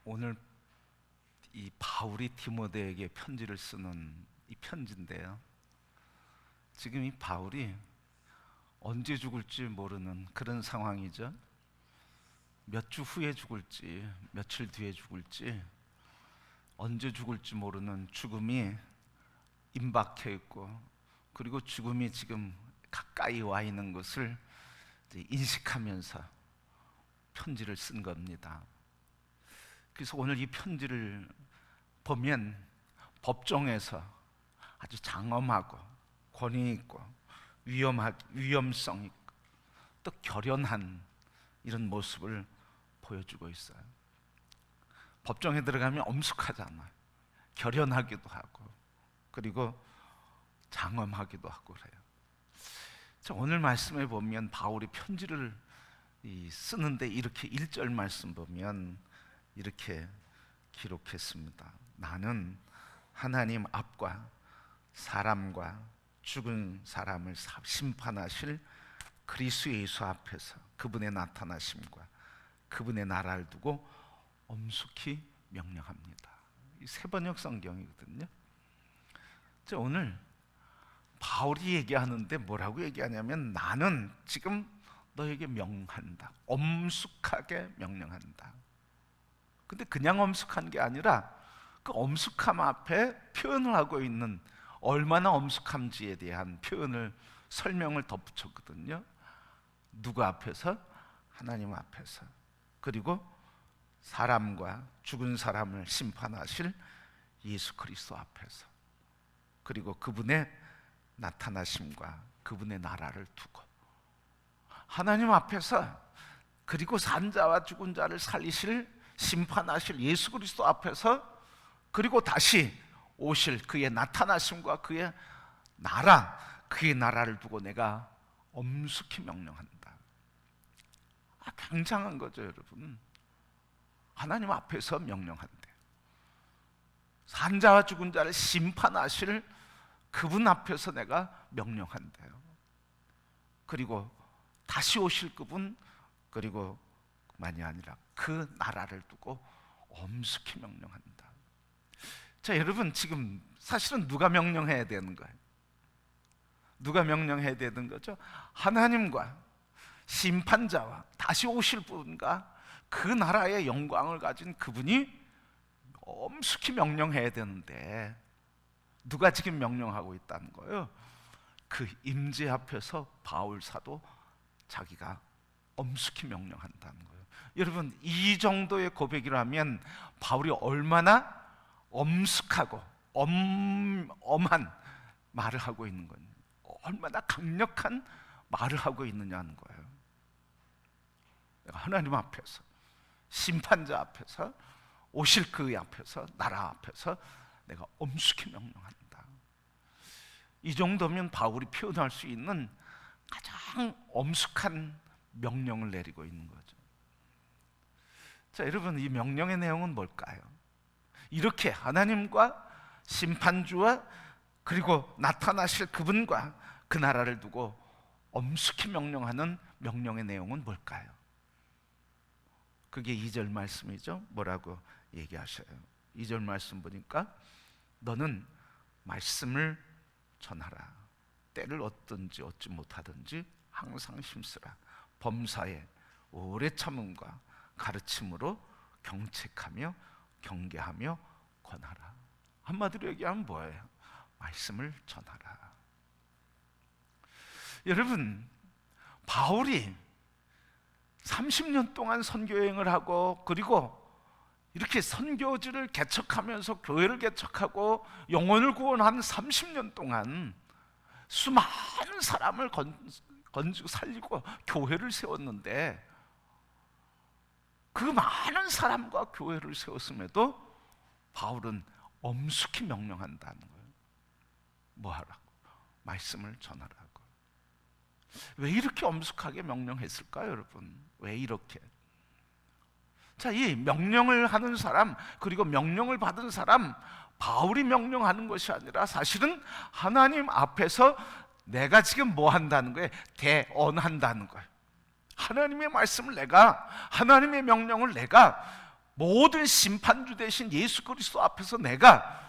오늘 이 바울이 디모데에게 편지를 쓰는 이 편지인데요. 지금 이 바울이 언제 죽을지 모르는 그런 상황이죠. 몇 주 후에 죽을지, 며칠 뒤에 죽을지, 언제 죽을지 모르는 죽음이 임박해 있고, 그리고 죽음이 지금 가까이 와 있는 것을 인식하면서 편지를 쓴 겁니다. 그래서 오늘 이 편지를 보면 법정에서 아주 장엄하고 권위 있고 위험성 있고 또 결연한 이런 모습을 보여주고 있어요. 법정에 들어가면 엄숙하잖아요. 결연하기도 하고 그리고 장엄하기도 하고 그래요. 오늘 말씀에 보면 바울이 편지를 쓰는데 이렇게 1절 말씀 보면 이렇게 기록했습니다. 나는 하나님 앞과 사람과 죽은 사람을 심판하실 그리스도 예수 앞에서 그분의 나타나심과 그분의 나라를 두고 엄숙히 명령합니다. 이 세번역 성경이거든요. 오늘 바울이 얘기하는데 뭐라고 얘기하냐면 나는 지금 너에게 명한다. 엄숙하게 명령한다. 근데 그냥 엄숙한 게 아니라 그 엄숙함 앞에 표현을 하고 있는 얼마나 엄숙함지에 대한 표현을 설명을 덧붙였거든요. 누구 앞에서? 하나님 앞에서. 그리고 사람과 죽은 사람을 심판하실 예수 그리스도 앞에서. 그리고 그분의 나타나심과 그분의 나라를 두고 하나님 앞에서, 그리고 산 자와 죽은 자를 살리실 심판하실 예수 그리스도 앞에서, 그리고 다시 오실 그의 나타나심과 그의 나라, 그의 나라를 두고 내가 엄숙히 명령한다. 굉장한 거죠, 여러분. 하나님 앞에서 명령한대. 산 자와 죽은 자를 심판하실 그분 앞에서 내가 명령한대요. 그리고 다시 오실 그분, 그리고 만이 아니라 그 나라를 두고 엄숙히 명령한다. 자, 여러분, 지금 사실은 누가 명령해야 되는 거예요? 누가 명령해야 되는 거죠? 하나님과 심판자와 다시 오실 분과 그 나라의 영광을 가진 그분이 엄숙히 명령해야 되는데 누가 지금 명령하고 있다는 거예요? 그 임재 앞에서 바울 사도 자기가 엄숙히 명령한다는 거예요. 여러분, 이 정도의 고백이라면 바울이 얼마나 엄숙하고 엄한 말을 하고 있는 거냐, 얼마나 강력한 말을 하고 있느냐는 거예요. 내가 하나님 앞에서, 심판자 앞에서, 오실 그 앞에서, 나라 앞에서 내가 엄숙히 명령한다. 이 정도면 바울이 표현할 수 있는 가장 엄숙한 명령을 내리고 있는 거죠. 자, 여러분, 이 명령의 내용은 뭘까요? 이렇게 하나님과 심판주와 그리고 나타나실 그분과 그 나라를 두고 엄숙히 명령하는 명령의 내용은 뭘까요? 그게 2절 말씀이죠. 뭐라고 얘기하셔요? 2절 말씀 보니까 너는 말씀을 전하라. 때를 얻든지 얻지 못하든지 항상 힘쓰라. 범사에 오래 참음과 가르침으로 경책하며 경계하며 권하라. 한마디로 얘기하면 뭐예요? 말씀을 전하라. 여러분, 바울이 30년 동안 선교여행을 하고 그리고 이렇게 선교지를 개척하면서 교회를 개척하고 영혼을 구원한 30년 동안 수많은 사람을 건지고 살리고 교회를 세웠는데 그 많은 사람과 교회를 세웠음에도 바울은 엄숙히 명령한다는 거예요. 뭐 하라고? 말씀을 전하라고. 왜 이렇게 엄숙하게 명령했을까요, 여러분? 왜 이렇게? 자, 이 명령을 하는 사람, 그리고 명령을 받은 사람, 바울이 명령하는 것이 아니라 사실은 하나님 앞에서 내가 지금 뭐 한다는 거예요? 대언한다는 거예요. 하나님의 말씀을 내가, 하나님의 명령을 내가 모든 심판주 대신 예수 그리스도 앞에서 내가,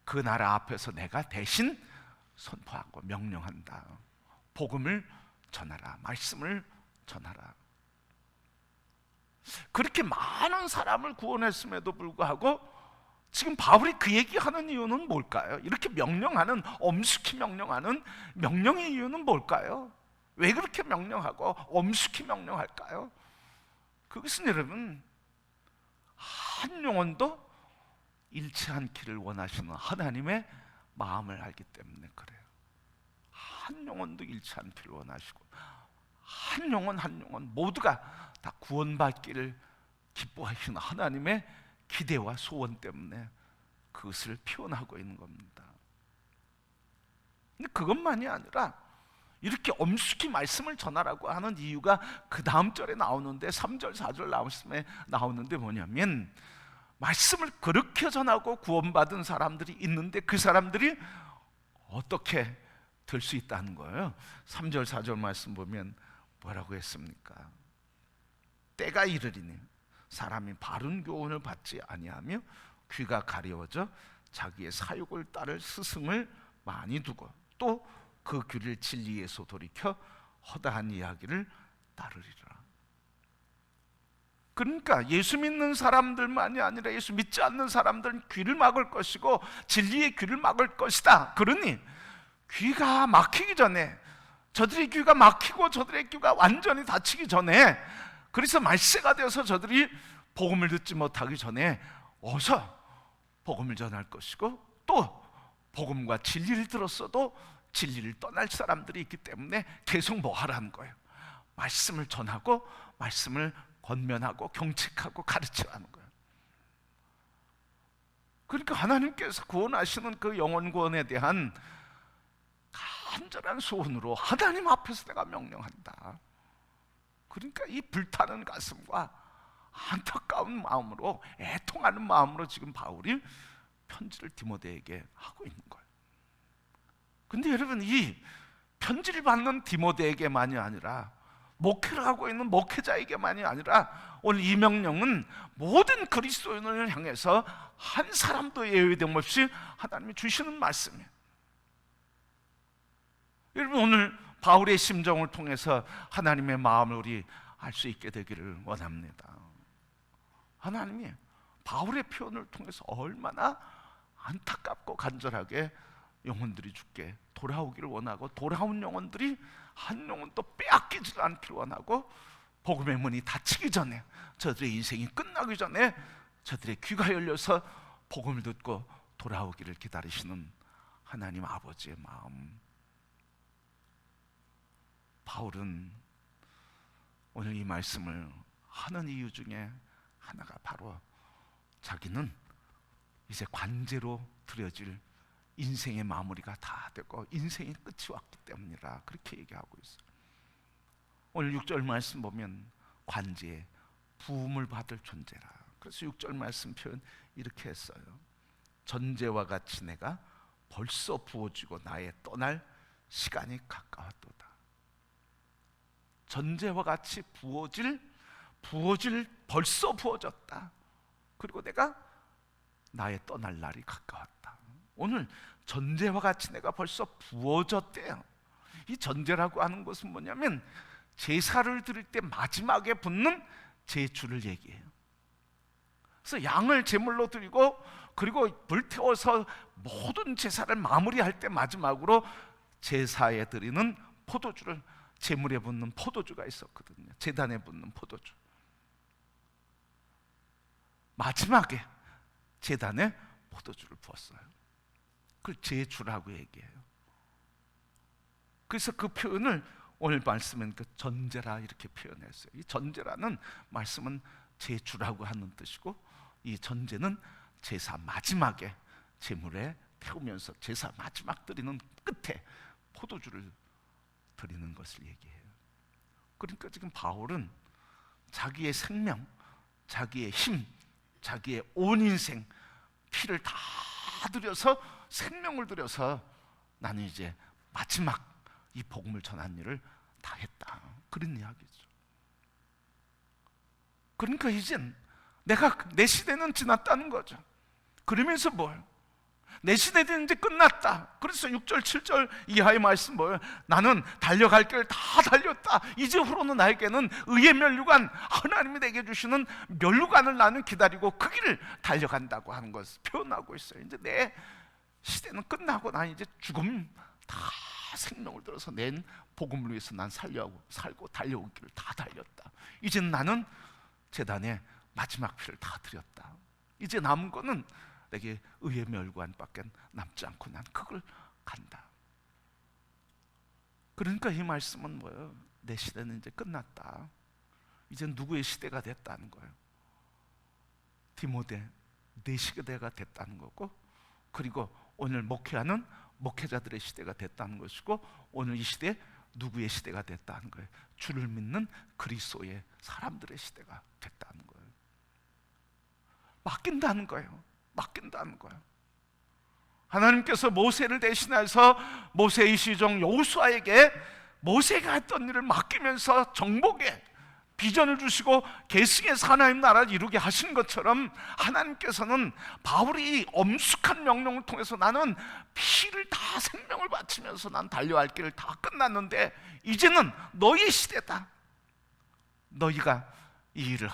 그 나라 앞에서 내가 대신 선포하고 명령한다. 복음을 전하라, 말씀을 전하라. 그렇게 많은 사람을 구원했음에도 불구하고 지금 바울이 그 얘기하는 이유는 뭘까요? 이렇게 명령하는, 엄숙히 명령하는 명령의 이유는 뭘까요? 왜 그렇게 명령하고 엄숙히 명령할까요? 그것은 여러분, 한 영혼도 잃지 않기를 원하시는 하나님의 마음을 알기 때문에 그래요. 한 영혼도 잃지 않기를 원하시고, 한 영혼 한 영혼 모두가 다 구원받기를 기뻐하시는 하나님의 기대와 소원 때문에 그것을 표현하고 있는 겁니다. 근데 그것만이 아니라 이렇게 엄숙히 말씀을 전하라고 하는 이유가 그 다음 절에 나오는데, 3절 4절 말씀에 나오는데 뭐냐면, 말씀을 그렇게 전하고 구원받은 사람들이 있는데 그 사람들이 어떻게 될 수 있다는 거예요. 3절 4절 말씀 보면 뭐라고 했습니까? 때가 이르리니 사람이 바른 교훈을 받지 아니하며 귀가 가려워져 자기의 사욕을 따를 스승을 많이 두고 또 그 귀를 진리에서 돌이켜 허다한 이야기를 따르리라. 그러니까 예수 믿는 사람들만이 아니라 예수 믿지 않는 사람들은 귀를 막을 것이고 진리의 귀를 막을 것이다. 그러니 귀가 막히기 전에, 저들의 귀가 막히고 저들의 귀가 완전히 닫히기 전에, 그래서 말세가 되어서 저들이 복음을 듣지 못하기 전에 어서 복음을 전할 것이고, 또 복음과 진리를 들었어도 진리를 떠날 사람들이 있기 때문에 계속 뭐 하라는 거예요? 말씀을 전하고 말씀을 권면하고 경책하고 가르치라는 거예요. 그러니까 하나님께서 구원하시는 그 영혼 구원에 대한 간절한 소원으로 하나님 앞에서 내가 명령한다. 그러니까 이 불타는 가슴과 안타까운 마음으로, 애통하는 마음으로 지금 바울이 편지를 디모데에게 하고 있는 거예요. 근데 여러분, 이 편지를 받는 디모데에게만이 아니라, 목회를 하고 있는 목회자에게만이 아니라, 오늘 이 명령은 모든 그리스도인을 향해서 한 사람도 예외됨 없이 하나님이 주시는 말씀이에요. 여러분, 오늘 바울의 심정을 통해서 하나님의 마음을 우리 알 수 있게 되기를 원합니다. 하나님이 바울의 표현을 통해서 얼마나 안타깝고 간절하게 영혼들이 죽게 돌아오기를 원하고, 돌아온 영혼들이 한 영혼도 빼앗기지 않기를 원하고, 복음의 문이 닫히기 전에, 저들의 인생이 끝나기 전에 저들의 귀가 열려서 복음을 듣고 돌아오기를 기다리시는 하나님 아버지의 마음. 바울은 오늘 이 말씀을 하는 이유 중에 하나가 바로 자기는 이제 관제로 드려질 인생의 마무리가 다 되고 인생의 끝이 왔기 때문이라 그렇게 얘기하고 있어요. 오늘 6절 말씀 보면 관제에 부음을 받을 존재라. 그래서 6절 말씀 표현 이렇게 했어요. 전제와 같이 내가 벌써 부어지고 나의 떠날 시간이 가까웠도다. 전제와 같이 부어질 벌써 부어졌다. 그리고 내가 나의 떠날 날이 가까웠다. 오늘 전제와 같이 내가 벌써 부어졌대요. 이 전제라고 하는 것은 뭐냐면 제사를 드릴 때 마지막에 붓는 제주를 얘기해요. 그래서 양을 제물로 드리고 그리고 불태워서 모든 제사를 마무리할 때 마지막으로 제사에 드리는 포도주를, 제물에 붓는 포도주가 있었거든요. 제단에 붓는 포도주. 마지막에 제단에 포도주를 부었어요. 그걸 제주라고 얘기해요. 그래서 그 표현을 오늘 말씀은 그 전제라 이렇게 표현했어요. 이 전제라는 말씀은 제주라고 하는 뜻이고, 이 전제는 제사 마지막에 제물에 태우면서 제사 마지막 드리는 끝에 포도주를 드리는 것을 얘기해요. 그러니까 지금 바울은 자기의 생명, 자기의 힘, 자기의 온 인생, 피를 다 들여서, 생명을 들여서 나는 이제 마지막 이 복음을 전한 일을 다 했다. 그런 이야기죠. 그러니까 이젠 내 시대는 지났다는 거죠. 그러면서 뭘? 내 시대는 이제 끝났다. 그래서 6절 7절 이하의 말씀 뭐예요? 나는 달려갈 길을 다 달렸다. 이제후로는 나에게는 의의 면류관, 하나님이 내게 주시는 면류관을 나는 기다리고 그 길을 달려간다고 하는 것을 표현하고 있어요. 이제 내 시대는 끝나고 난 이제 죽음 다 생명을 들어서 낸 복음을 위해서 난 살고 달려온 길을 다 달렸다. 이제는 나는 제단에 마지막 피를 다 드렸다. 이제 남은 거는 내게 의의 멸관밖에 남지 않고 난 그걸 간다. 그러니까 이 말씀은 뭐예요? 내 시대는 이제 끝났다. 이제 누구의 시대가 됐다는 거예요. 디모데 내 시대가 됐다는 거고, 그리고 오늘 목회하는 목회자들의 시대가 됐다는 것이고, 오늘 이 시대 누구의 시대가 됐다는 거예요? 주를 믿는 그리스도의 사람들의 시대가 됐다는 거예요. 맡긴다는 거예요. 맡긴다는 거예요. 하나님께서 모세를 대신해서 모세의 시종 여호수아에게 모세가 했던 일을 맡기면서 정복의 비전을 주시고 계승해서 하나님 나라를 이루게 하신 것처럼, 하나님께서는 바울이 엄숙한 명령을 통해서 나는 피를 다 생명을 바치면서 난 달려갈 길을 다 끝났는데 이제는 너희 시대다. 너희가 이 일을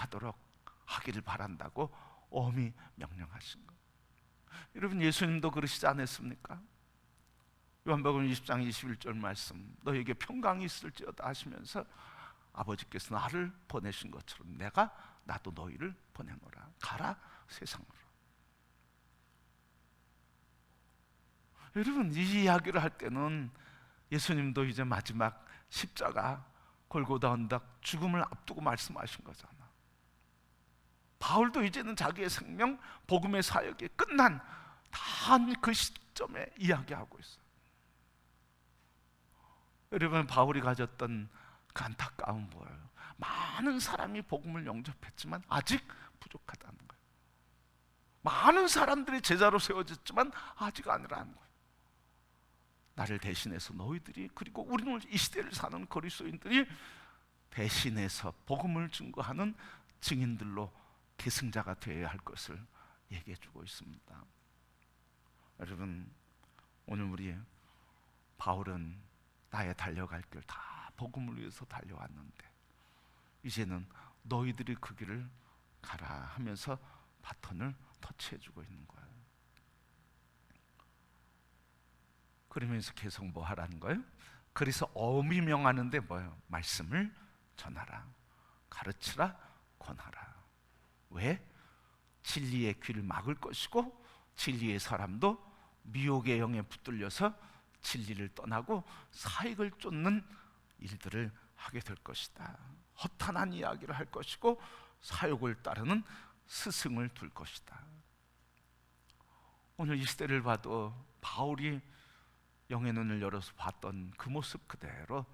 하기를 바란다고 엄히 명령하신 것. 여러분, 예수님도 그러시지 않았습니까? 요한복음 20장 21절 말씀, 너희에게 평강이 있을지어다 하시면서 아버지께서 나를 보내신 것처럼 나도 너희를 보내노라. 가라 세상으로. 여러분, 이 이야기를 할 때는 예수님도 이제 마지막 십자가 골고다 언덕 죽음을 앞두고 말씀하신 거잖아. 바울도 이제는 자기의 생명, 복음의 사역이 끝난 단 그 시점에 이야기하고 있어요. 여러분, 바울이 가졌던 그 안타까운 뭐예요? 많은 사람이 복음을 영접했지만 아직 부족하다는 거예요. 많은 사람들이 제자로 세워졌지만 아직 아니라는 거예요. 나를 대신해서 너희들이, 그리고 우리는 이 시대를 사는 그리스도인들이 대신해서 복음을 증거하는 증인들로 계승자가 되어야 할 것을 얘기해 주고 있습니다. 여러분, 오늘 우리 바울은 나의 달려갈 길 다 복음을 위해서 달려왔는데 이제는 너희들이 그 길을 가라 하면서 바톤을 터치해 주고 있는 거예요. 그러면서 계속 뭐 하라는 거예요? 그래서 엄히 명하는데 뭐예요? 말씀을 전하라, 가르치라, 권하라. 왜? 진리의 귀를 막을 것이고 진리의 사람도 미혹의 영에 붙들려서 진리를 떠나고 사익을 쫓는 일들을 하게 될 것이다. 허탄한 이야기를 할 것이고 사욕을 따르는 스승을 둘 것이다. 오늘 이 시대를 봐도 바울이 영의 눈을 열어서 봤던 그 모습 그대로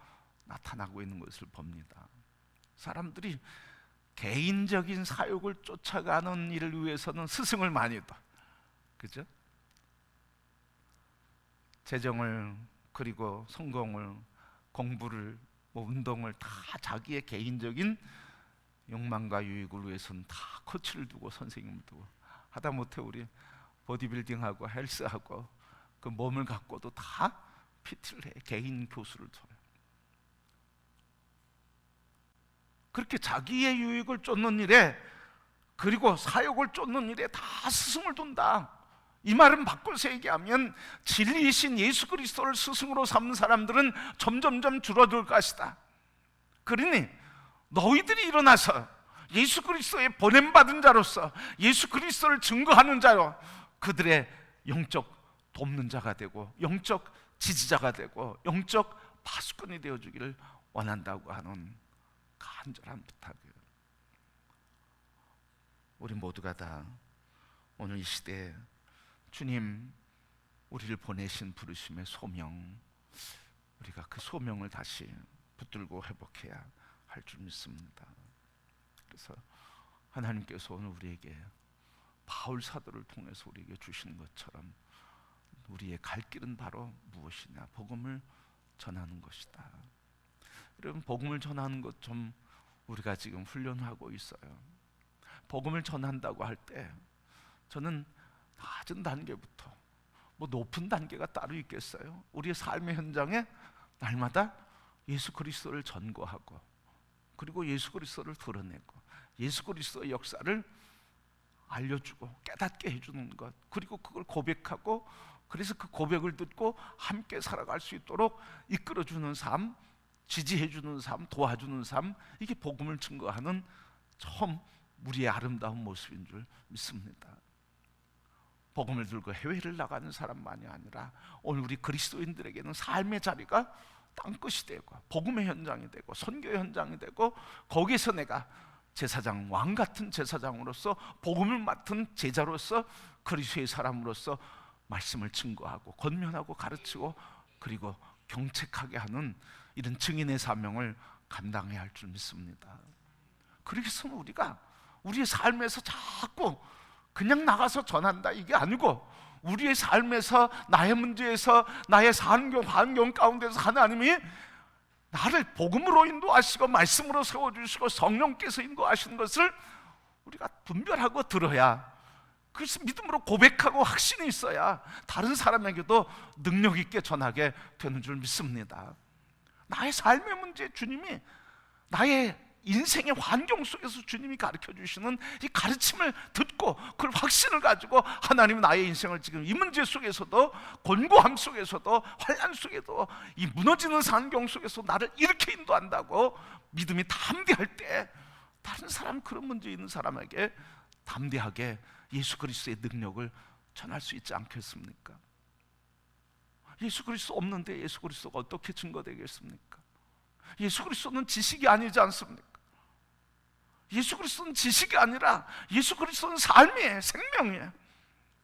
나타나고 있는 것을 봅니다. 사람들이 개인적인 사욕을 쫓아가는 일을 위해서는 스승을 많이 둬. 그죠? 재정을, 그리고 성공을, 공부를, 운동을 다 자기의 개인적인 욕망과 유익을 위해서는 다 코치를 두고 선생님을 두고, 하다못해 우리 보디빌딩하고 헬스하고 그 몸을 갖고도 다 PT를 해. 개인 교수를 둬요. 그렇게 자기의 유익을 쫓는 일에, 그리고 사욕을 쫓는 일에 다 스승을 둔다. 이 말은 바꿔서 얘기하면 진리이신 예수 그리스도를 스승으로 삼는 사람들은 점점점 줄어들 것이다. 그러니 너희들이 일어나서 예수 그리스도의 보냄받은 자로서 예수 그리스도를 증거하는 자로 그들의 영적 돕는 자가 되고 영적 지지자가 되고 영적 파수꾼이 되어주기를 원한다고 하는 간절한 부탁이에요. 우리 모두가 다 오늘 이 시대에 주님 우리를 보내신 부르심의 소명, 우리가 그 소명을 다시 붙들고 회복해야 할 줄 믿습니다. 그래서 하나님께서 오늘 우리에게 바울 사도를 통해서 우리에게 주시는 것처럼 우리의 갈 길은 바로 무엇이냐? 복음을 전하는 것이다. 여러분, 복음을 전하는 것 좀 우리가 지금 훈련하고 있어요. 복음을 전한다고 할 때 저는 낮은 단계부터 높은 단계가 따로 있겠어요? 우리의 삶의 현장에 날마다 예수 그리스도를 전거하고, 그리고 예수 그리스도를 드러내고, 예수 그리스도의 역사를 알려주고 깨닫게 해주는 것, 그리고 그걸 고백하고, 그래서 그 고백을 듣고 함께 살아갈 수 있도록 이끌어주는 삶, 지지해주는 삶, 도와주는 삶, 이게 복음을 증거하는 처음 우리의 아름다운 모습인 줄 믿습니다. 복음을 들고 해외를 나가는 사람만이 아니라 오늘 우리 그리스도인들에게는 삶의 자리가 땅끝이 되고 복음의 현장이 되고 선교의 현장이 되고, 거기에서 내가 제사장, 왕 같은 제사장으로서, 복음을 맡은 제자로서, 그리스도의 사람으로서 말씀을 증거하고 권면하고 가르치고, 그리고 경책하게 하는 이런 증인의 사명을 감당해야 할 줄 믿습니다. 그래서 우리가 우리의 삶에서 자꾸 그냥 나가서 전한다 이게 아니고, 우리의 삶에서, 나의 문제에서, 나의 환경 가운데서 하나님이 나를 복음으로 인도하시고 말씀으로 세워주시고 성령께서 인도하시는 것을 우리가 분별하고 들어야, 그래서 믿음으로 고백하고 확신이 있어야 다른 사람에게도 능력 있게 전하게 되는 줄 믿습니다. 나의 삶의 문제, 주님이 나의 인생의 환경 속에서 주님이 가르쳐 주시는 이 가르침을 듣고 그 확신을 가지고 하나님은 나의 인생을 지금 이 문제 속에서도, 곤고함 속에서도, 환난 속에도, 이 무너지는 환경 속에서 나를 이렇게 인도한다고 믿음이 담대할 때, 다른 사람, 그런 문제 있는 사람에게 담대하게 예수 그리스도의 능력을 전할 수 있지 않겠습니까? 예수 그리스도 없는데 예수 그리스도가 어떻게 증거되겠습니까? 예수 그리스도는 지식이 아니지 않습니까? 예수 그리스도는 지식이 아니라 예수 그리스도는 삶이에요, 생명이에요.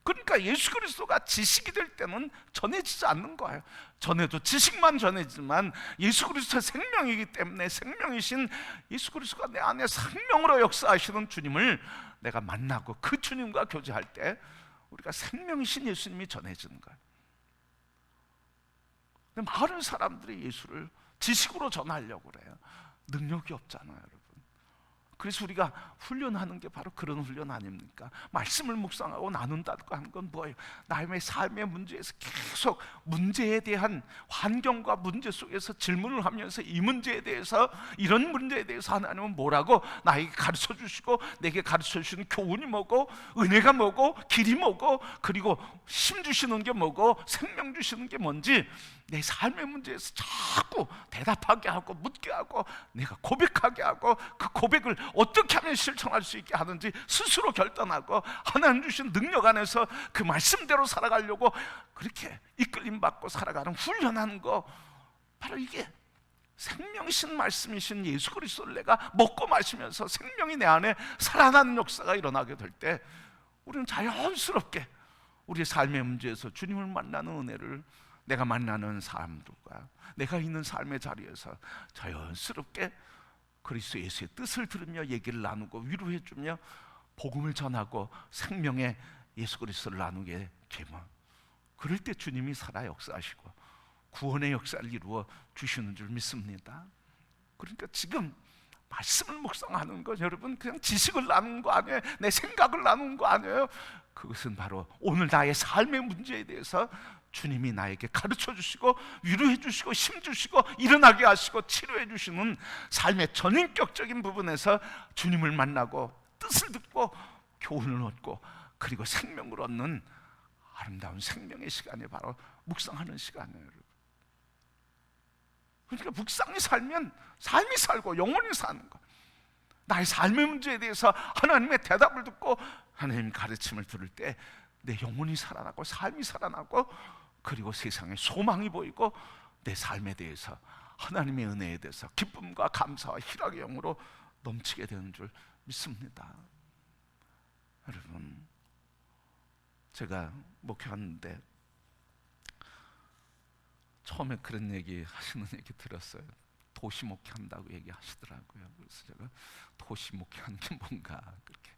그러니까 예수 그리스도가 지식이 될 때는 전해지지 않는 거예요. 전해도 지식만 전해지만 예수 그리스도의 생명이기 때문에, 생명이신 예수 그리스도가 내 안에 생명으로 역사하시는 주님을 내가 만나고 그 주님과 교제할 때 우리가 생명이신 예수님이 전해지는 거예요. 근데 많은 사람들이 예수를 지식으로 전하려고 그래요. 능력이 없잖아요, 여러분. 그래서 우리가 훈련하는 게 바로 그런 훈련 아닙니까? 말씀을 묵상하고 나눈다고 하는 건 뭐예요? 나의 삶의 문제에서 계속 문제에 대한, 환경과 문제 속에서 질문을 하면서 이 문제에 대해서, 이런 문제에 대해서 하나님은 뭐라고 나에게 가르쳐 주시고, 내게 가르쳐 주시는 교훈이 뭐고, 은혜가 뭐고, 길이 뭐고, 그리고 힘 주시는 게 뭐고, 생명 주시는 게 뭔지 내 삶의 문제에서 자꾸 대답하게 하고 묻게 하고, 내가 고백하게 하고, 그 고백을 어떻게 하면 실천할 수 있게 하는지 스스로 결단하고, 하나님 주신 능력 안에서 그 말씀대로 살아가려고 그렇게 이끌림 받고 살아가는, 훈련하는 거, 바로 이게 생명이신 말씀이신 예수 그리스도를 내가 먹고 마시면서 생명이 내 안에 살아나는 역사가 일어나게 될 때, 우리는 자연스럽게 우리의 삶의 문제에서 주님을 만나는 은혜를, 내가 만나는 사람들과 내가 있는 삶의 자리에서 자연스럽게 그리스도 예수의 뜻을 들으며 얘기를 나누고 위로해주며 복음을 전하고 생명의 예수 그리스도를 나누게 되면, 그럴 때 주님이 살아 역사하시고 구원의 역사를 이루어 주시는 줄 믿습니다. 그러니까 지금 말씀을 묵상하는 것, 여러분 그냥 지식을 나누는 거 아니에요. 내 생각을 나누는 거 아니에요. 그것은 바로 오늘 나의 삶의 문제에 대해서 주님이 나에게 가르쳐 주시고 위로해 주시고 힘 주시고 일어나게 하시고 치료해 주시는 삶의 전인격적인 부분에서 주님을 만나고 뜻을 듣고 교훈을 얻고, 그리고 생명을 얻는 아름다운 생명의 시간이 바로 묵상하는 시간이에요, 여러분. 그러니까 묵상이 살면 삶이 살고 영혼이 사는 거예요. 나의 삶의 문제에 대해서 하나님의 대답을 듣고 하나님 가르침을 들을 때 내 영혼이 살아나고 삶이 살아나고, 그리고 세상에 소망이 보이고 내 삶에 대해서, 하나님의 은혜에 대해서 기쁨과 감사와 희락의 영으로 넘치게 되는 줄 믿습니다. 여러분, 제가 목회하는데 처음에 그런 얘기 하시는 얘기 들었어요. 도시 목회한다고 얘기하시더라고요. 그래서 제가 도시 목회하는 게 뭔가 그렇게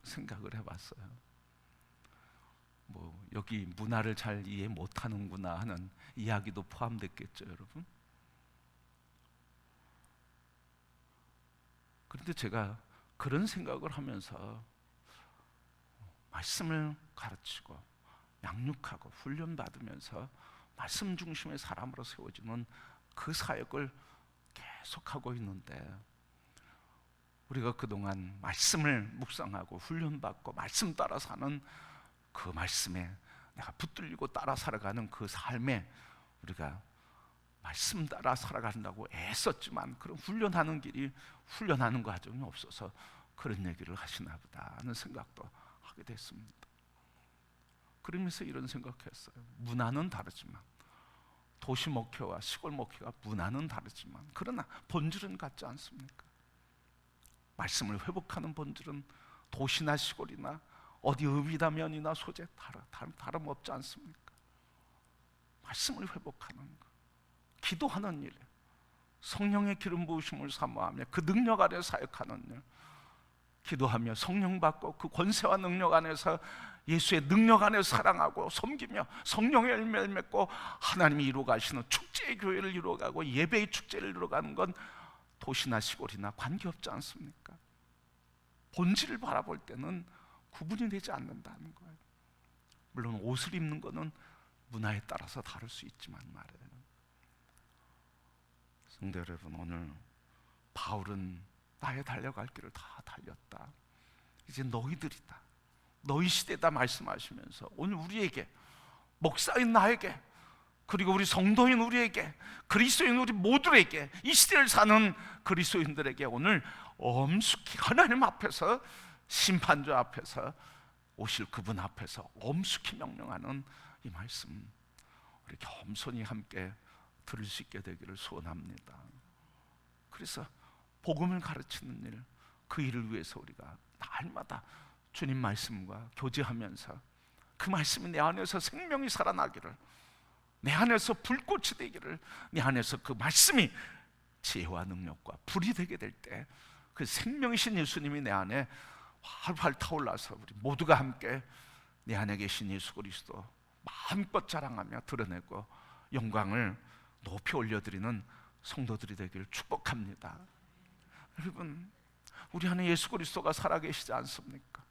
생각을 해봤어요. 여기 문화를 잘 이해 못하는구나 하는 이야기도 포함됐겠죠, 여러분. 그런데 제가 그런 생각을 하면서 말씀을 가르치고 양육하고 훈련받으면서 말씀 중심의 사람으로 세워지는 그 사역을 계속하고 있는데, 우리가 그동안 말씀을 묵상하고 훈련받고 말씀 따라 사는 그 말씀에 내가 붙들리고 따라 살아가는 그 삶에 우리가 말씀 따라 살아간다고 애썼지만 그런 훈련하는 길이, 훈련하는 과정이 없어서 그런 얘기를 하시나 보다 하는 생각도 하게 됐습니다. 그러면서 이런 생각했어요. 문화는 다르지만, 도시 목회와 시골 목회가 문화는 다르지만 그러나 본질은 같지 않습니까? 말씀을 회복하는 본질은 도시나 시골이나 어디 읍이나 면이나 소재 다름없지 않습니까? 말씀을 회복하는 것, 기도하는 일, 성령의 기름 부으심을 사모하며 그 능력 아래 사역하는 일, 기도하며 성령 받고 그 권세와 능력 안에서 예수의 능력 안에서 사랑하고 섬기며 성령의 열매를 맺고 하나님이 이루어가시는 축제의 교회를 이루어가고 예배의 축제를 이루어가는 건 도시나 시골이나 관계없지 않습니까? 본질을 바라볼 때는 구분이 되지 않는다는 거예요. 물론 옷을 입는 거는 문화에 따라서 다를 수 있지만 말이에요. 성도 여러분, 오늘 바울은 나의 달려갈 길을 다 달렸다, 이제 너희들이다, 너희 시대다 말씀하시면서 오늘 우리에게, 목사인 나에게, 그리고 우리 성도인 우리에게, 그리스도인 우리 모두에게, 이 시대를 사는 그리스도인들에게 오늘 엄숙히 하나님 앞에서, 심판자 앞에서, 오실 그분 앞에서 엄숙히 명령하는 이 말씀, 우리 겸손히 함께 들을 수 있게 되기를 소원합니다. 그래서 복음을 가르치는 일, 그 일을 위해서 우리가 날마다 주님 말씀과 교제하면서 그 말씀이 내 안에서 생명이 살아나기를, 내 안에서 불꽃이 되기를, 내 안에서 그 말씀이 지혜와 능력과 불이 되게 될 때 그 생명이신 예수님이 내 안에 활활 타올라서 우리 모두가 함께 내 안에 계신 예수 그리스도 마음껏 자랑하며 드러내고 영광을 높이 올려드리는 성도들이 되기를 축복합니다. 여러분, 우리 안에 예수 그리스도가 살아계시지 않습니까?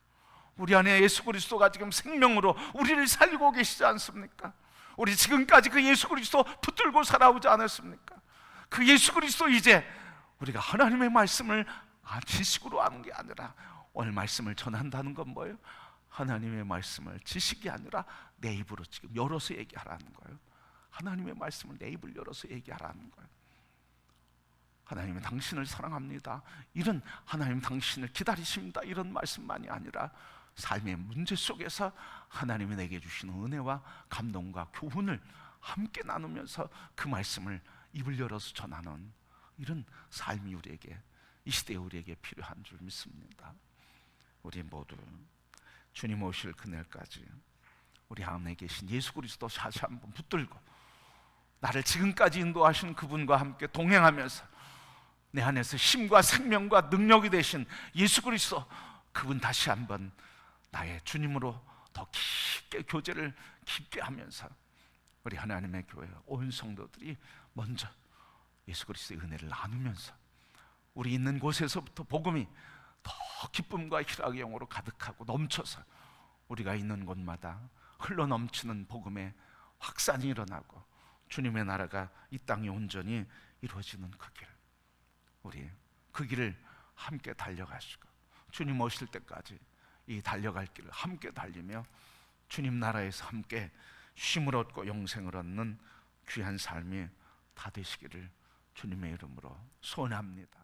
우리 안에 예수 그리스도가 지금 생명으로 우리를 살리고 계시지 않습니까? 우리 지금까지 그 예수 그리스도 붙들고 살아오지 않았습니까? 그 예수 그리스도, 이제 우리가 하나님의 말씀을 지식으로 아는 게 아니라, 오늘 말씀을 전한다는 건 뭐예요? 하나님의 말씀을 지식이 아니라 내 입으로 지금 열어서 얘기하라는 거예요. 하나님의 말씀을 내 입을 열어서 얘기하라는 거예요. 하나님은 당신을 사랑합니다, 이런, 하나님 당신을 기다리십니다, 이런 말씀만이 아니라 삶의 문제 속에서 하나님이 내게 주시는 은혜와 감동과 교훈을 함께 나누면서 그 말씀을 입을 열어서 전하는 이런 삶이 우리에게, 이 시대에 우리에게 필요한 줄 믿습니다. 우리 모두 주님 오실 그날까지 우리 안에 계신 예수 그리스도 다시 한번 붙들고, 나를 지금까지 인도하신 그분과 함께 동행하면서 내 안에서 힘과 생명과 능력이 되신 예수 그리스도, 그분 다시 한번 나의 주님으로 더 깊게 교제를 깊게 하면서 우리 하나님의 교회 온 성도들이 먼저 예수 그리스도의 은혜를 나누면서 우리 있는 곳에서부터 복음이 더 기쁨과 희락의 영으로 가득하고 넘쳐서 우리가 있는 곳마다 흘러넘치는 복음의 확산이 일어나고 주님의 나라가 이 땅에 온전히 이루어지는 그 길, 우리 그 길을 함께 달려가시고 주님 오실 때까지 이 달려갈 길을 함께 달리며 주님 나라에서 함께 쉼을 얻고 영생을 얻는 귀한 삶이 다 되시기를 주님의 이름으로 소원합니다.